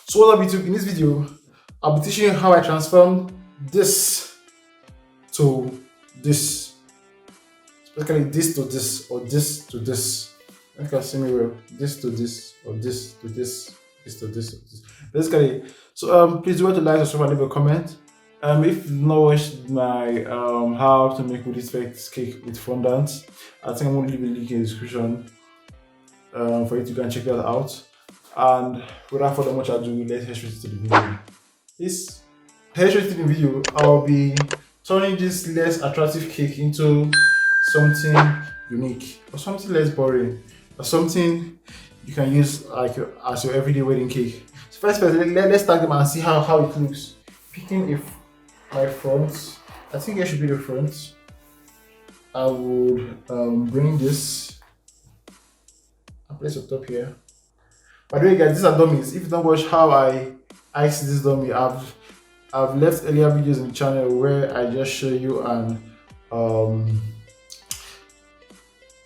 So what I'll be doing in this video, I'll be teaching you how I transform this to this. Basically this to this or this to this. Like I see me well. This to this or this to this. This to this. Or this. Basically, so please do want to like, subscribe, and leave a comment. If you've not watched my how to make wood effects cake with fondant, I think I'm going to leave a link in the description for you to go and check that out. And without further much ado, let's head straight to the video. This head straight to the video, I'll be turning this less attractive cake into something unique or something less boring or something you can use like as your everyday wedding cake. So first let's start them and see how it looks. Picking if my front, I think it should be the front. I would bring this and place it top here. By the way, guys, these are dummies. If you don't watch how I ice this dummy, I've left earlier videos in the channel where I just show you and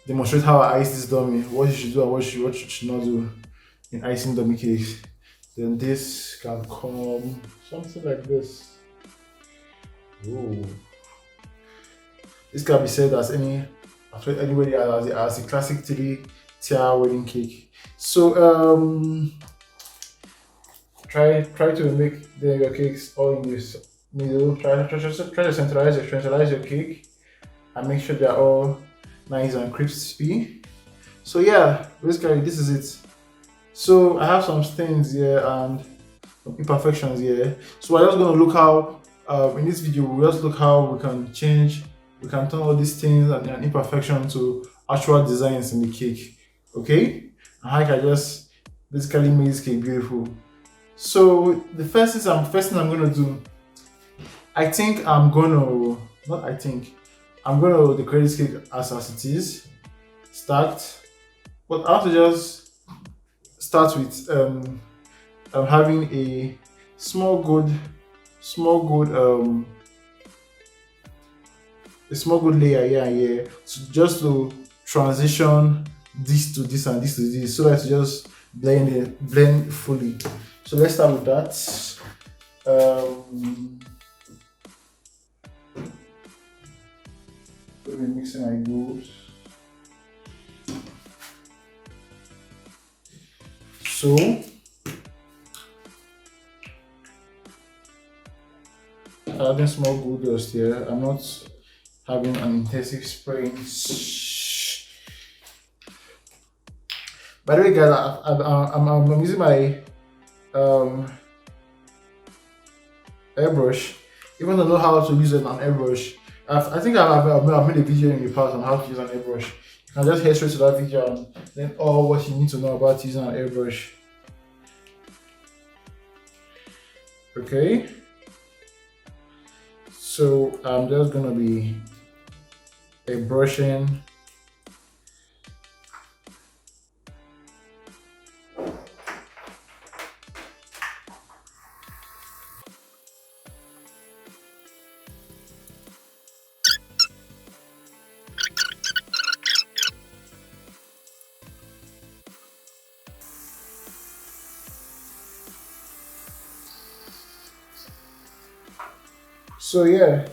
demonstrate how I ice this dummy, what you should do and what you should not do in icing dummy cakes. Then this can come something like this. Ooh. This can be said as anybody as a classic three-tier wedding cake. So try to make your cakes all in this middle. Try to centralize your cake and make sure they're all nice and crispy. So yeah, basically this is it. So I have some stains here and some imperfections here. So we're just gonna look how in this video we'll just look how we can turn all these things and imperfection to actual designs in the cake. Okay? And how I can just basically make this cake beautiful. So the first thing I'm gonna do, I'm gonna decorate this cake as it is, stacked. But I have to just start with having a small good layer here and here, just to transition this to this and this to this, so that to just blend fully. So let's start with that. Let me mixing my goods. So adding small good dust here. I'm not having an intensive spraying. By the way, guys, I'm using my airbrush. Even though I know how to use an airbrush, I think I've made a video in the past on how to use an airbrush. You can just head straight to that video and then all what you need to know about using an airbrush. Okay. So I'm just gonna be airbrushing. So yeah,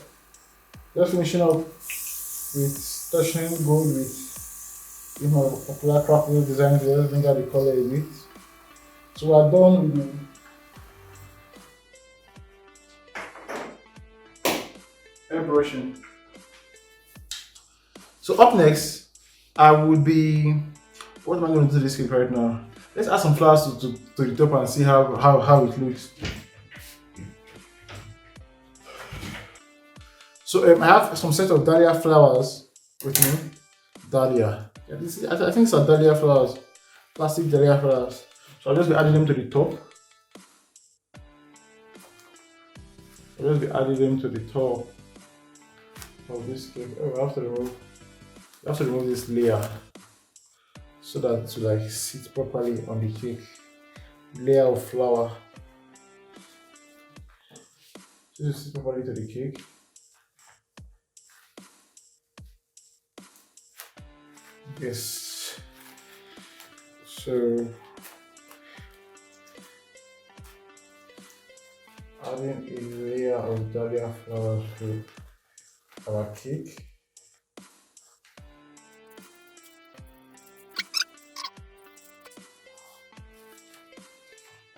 just finishing up with touching gold with popular craft design to just bring out the color a bit. So we're done with the airbrushing. So up next, I would be, what am I going to do this cake right now? Let's add some flowers to the top and see how it looks. So I have some set of dahlia flowers with me. Dahlia. Yeah, I think it's a dahlia flowers. Plastic dahlia flowers. So I'll just be adding them to the top. of this cake. Oh, I have to remove this layer so that to like sit properly on the cake. Layer of flour. Just sit properly to the cake. Yes. So adding a layer of dahlia flower to our cake.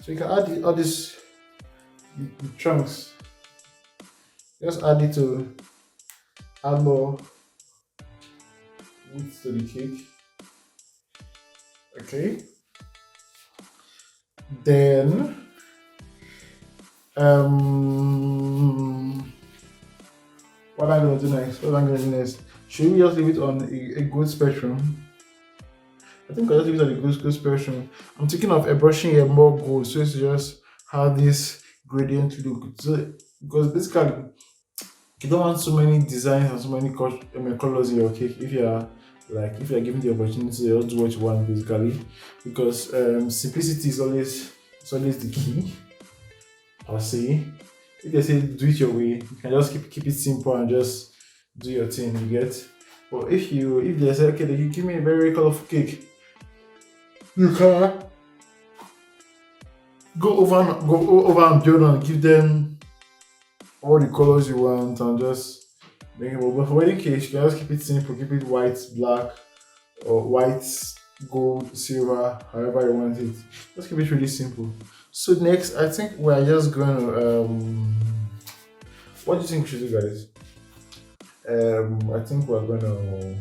So you can add all these the chunks. Just add it to add more wheat to the cake. Okay. Then what I'm gonna do next? What I'm gonna do next? Should we just leave it on a good spectrum? I think I'll just leave it on a good spectrum. I'm thinking of brushing a more gold so it's just how this gradient look. So, because basically you don't want so many designs and so many colors in your cake if you're given the opportunity to just do what you want basically, because simplicity is always the key. I'll say if they say do it your way, you can just keep it simple and just do your thing, you get. But if they say okay, you give me a very colorful cake, you can go over and build and give them all the colors you want and just make it work. But for wedding cake, you can just keep it simple, keep it white, black, or white, gold, silver, however you want it. Just keep it really simple. So next, I think we're just going to what do you think we should do, guys? I think we're going to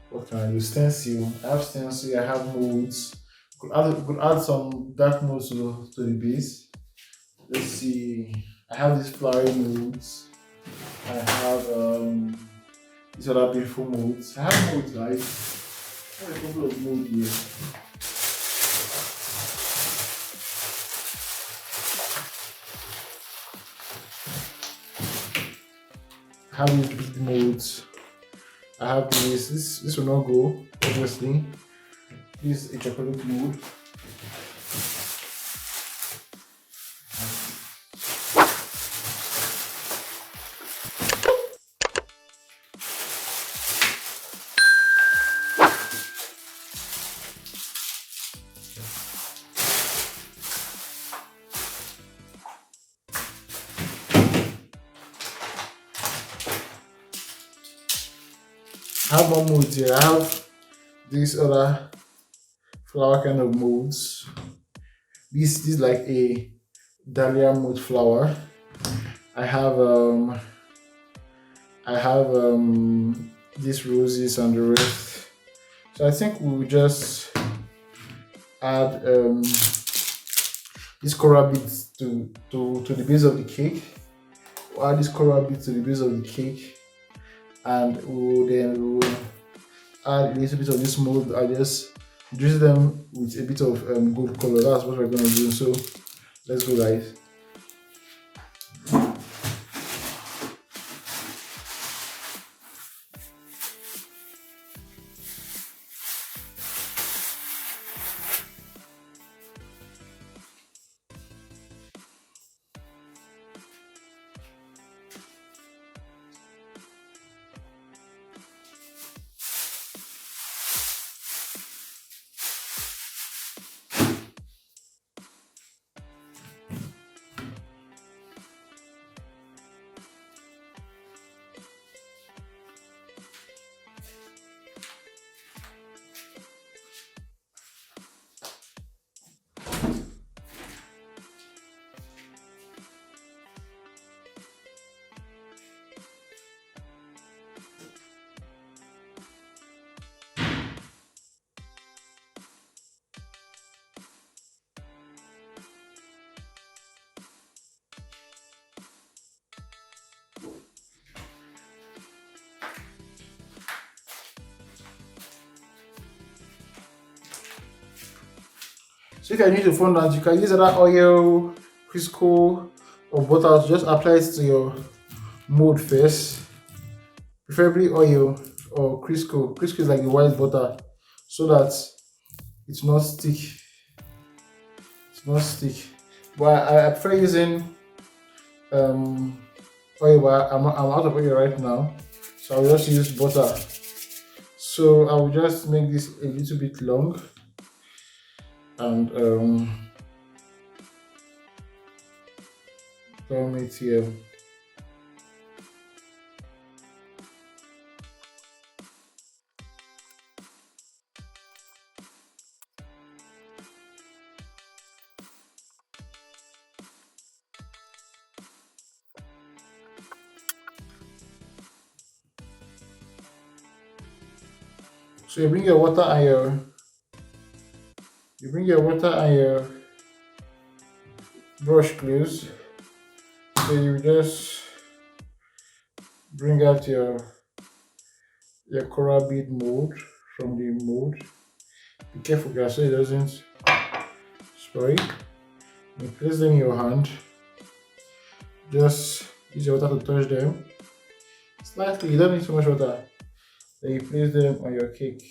what can I do? Stencil. I have stencil. I have molds. Could add some dark molds to the base. Let's see. I have these flowery molds. I have these other beautiful molds. I have molds, guys. I have a couple of molds here. I have these big molds. I have this will not go, obviously. This is a chocolate mold. I have more molds here. I have these other flower kind of molds. This is like a dahlia mold flower. I have these roses and the rest. So I think we'll just add this coral beads to the base of the cake. We'll add this coral beads to the base of the cake, and we'll add a little bit of this mold. I just drizzle them with a bit of gold color. That's what we're gonna do. So let's go, guys. So if you need to fondant, you can use either oil, Crisco, or butter to just apply it to your mold first. Preferably oil or Crisco. Crisco is like the white butter, so that it's not stick. It's not stick. But I prefer using oil. But I'm out of oil right now, so I'll just use butter. So I will just make this a little bit long, and storm it here. So you bring your water and your brush close. So you just bring out your coral bead mold from the mold. Be careful guys so it doesn't spoil. You place them in your hand. Just use your water to touch them. Slightly, you don't need too much water. Then you place them on your cake.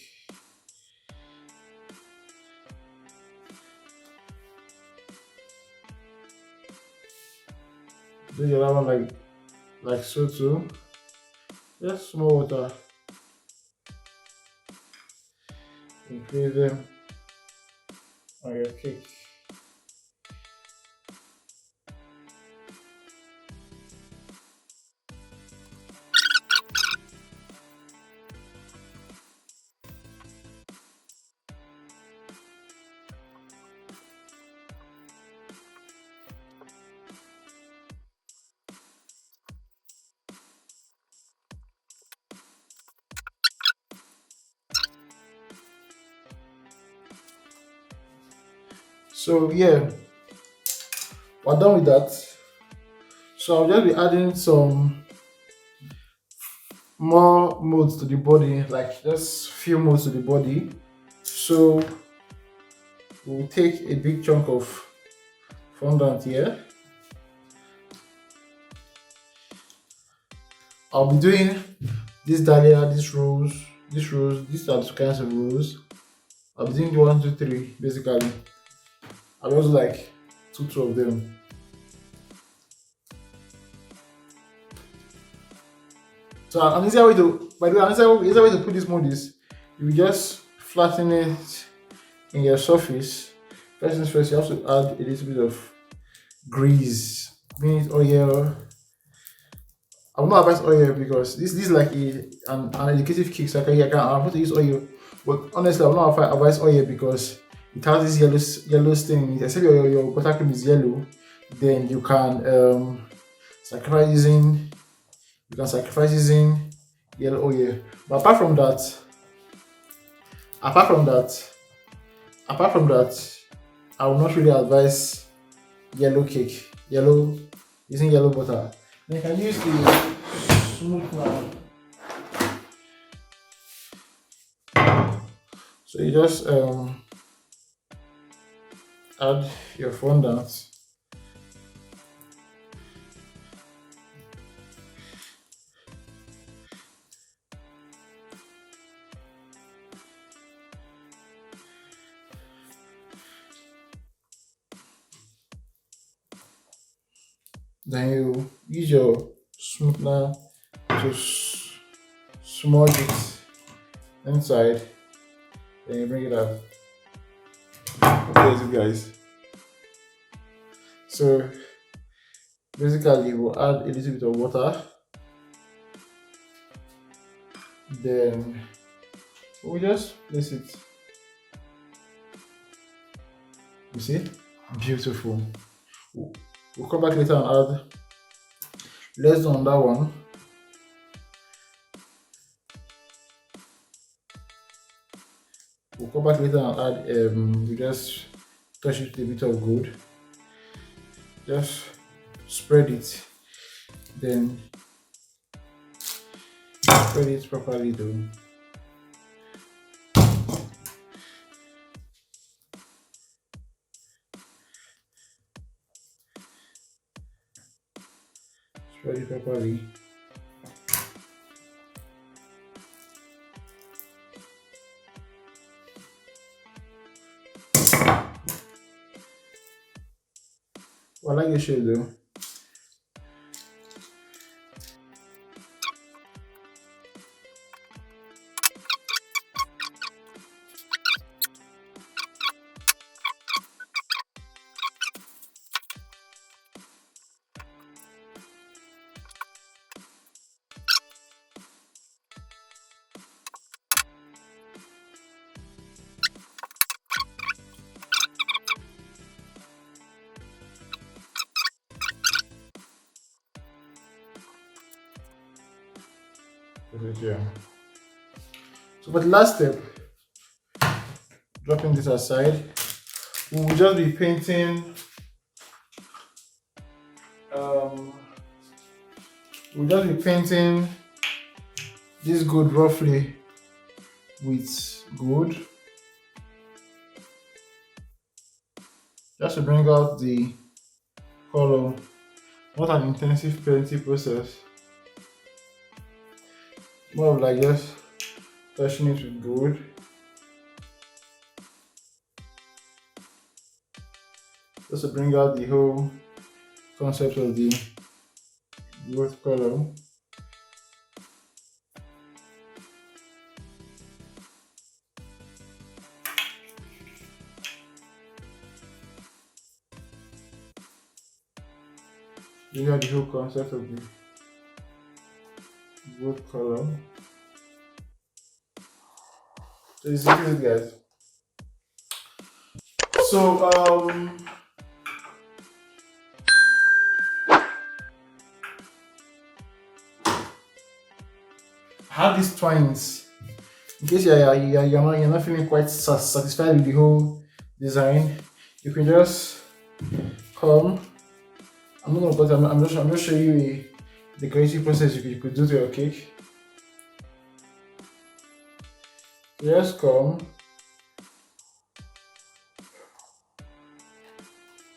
Do the other one like so too. Just small water. You place them on your cake. So yeah, we're done with that. So I'll just be adding some more molds to the body, like just few molds to the body. So we'll take a big chunk of fondant here. I'll be doing this dahlia, this rose, these are the kinds of rose. I'll be doing the 1, 2, 3 basically. I'll also like two of them. So an easier way to, by the way, an easier way to put this mold is you just flatten it in your surface. First things first, you have to add a little bit of grease, mean it oil. I will not advise oil because this is like an educative kick, so I can afford to use oil. But honestly, I will not advise oil because it has this yellow stain in it. Except your buttercream is yellow, then you can sacrifice using yellow oil. But apart from that, I will not really advise yellow cake, using yellow butter. You can use the smooth one. So you just add your fondant. Then you use your smoother to smudge it inside. Then you bring it out. Okay, guys. So basically, we'll add a little bit of water. Then we'll just place it. You see? Beautiful. We'll come back later and add less on that one. We'll come back later and add we just touch it with a bit of gold. Just spread it. Then spread it properly though. Spread it properly. Well, I like your shape though. put it here. So for the last step, dropping this aside, we will just be painting. We'll just be painting this gold roughly with gold, just to bring out the color. Not an intensive painting process, more of like just touching it with gold. Just to bring out the whole concept of the gold color. You have the whole concept of the gold color. So this is it, guys. So I have these twines. In case you're not feeling quite satisfied with the whole design, you can just come. I'm not gonna cut it. I'm just showing you a decorative process you could do to your cake. Just come.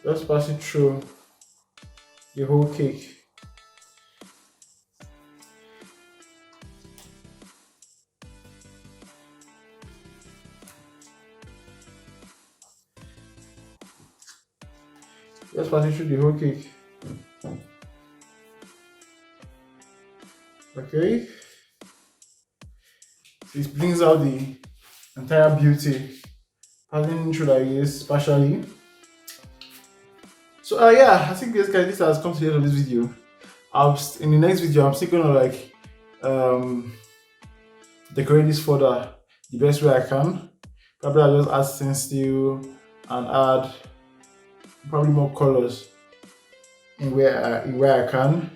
Just pass it through the whole cake. Just pass it through the whole cake. Okay. This brings out the entire beauty, passing through like this partially. So yeah, I think this has come to the end of this video. In the next video, I'm still gonna like decorate this further the best way I can. Probably I'll just add stainless steel and add probably more colors in where I can.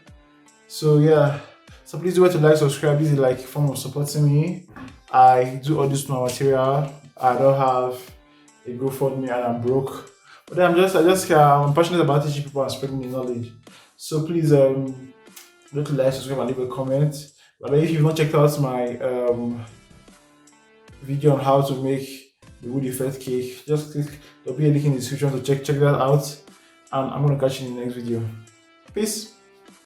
So yeah, so please do want to like, subscribe. This is like a form of supporting me. I do all this my material. I don't have a GoFundMe and I'm broke. But then I'm passionate about teaching people and spreading the knowledge. So please don't like, subscribe and leave a comment. But if you've not checked out my video on how to make the wood effect cake, just click, there'll be a link in the description to check that out. And I'm gonna catch you in the next video. Peace.